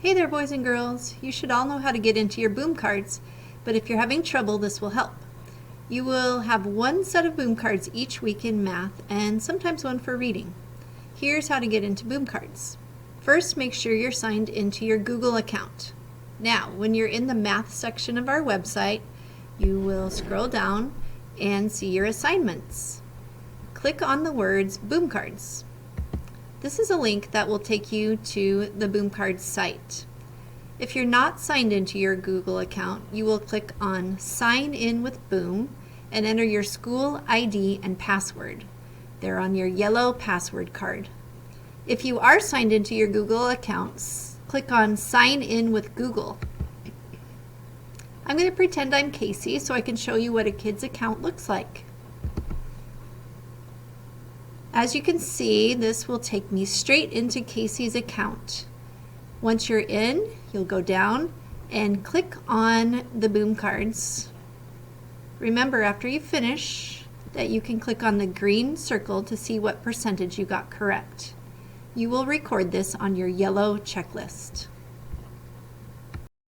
Hey there, boys and girls. You should all know how to get into your boom cards, but if you're having trouble, this will help. You will have one set of boom cards each week in math and sometimes one for reading. Here's how to get into boom cards. First, make sure you're signed into your Google account. Now, when you're in the math section of our website, you will scroll down and see your assignments. Click on the words boom cards. This is a link that will take you to the boom cards site. If you're not signed into your Google account, you will click on Sign In with Boom and enter your school ID and password. They're on your yellow password card. If you are signed into your Google accounts, click on Sign In with Google. I'm going to pretend I'm Casey so I can show you what a kid's account looks like. As you can see, this will take me straight into Casey's account. Once you're in, you'll go down and click on the boom cards. Remember, after you finish, that you can click on the green circle to see what percentage you got correct. You will record this on your yellow checklist.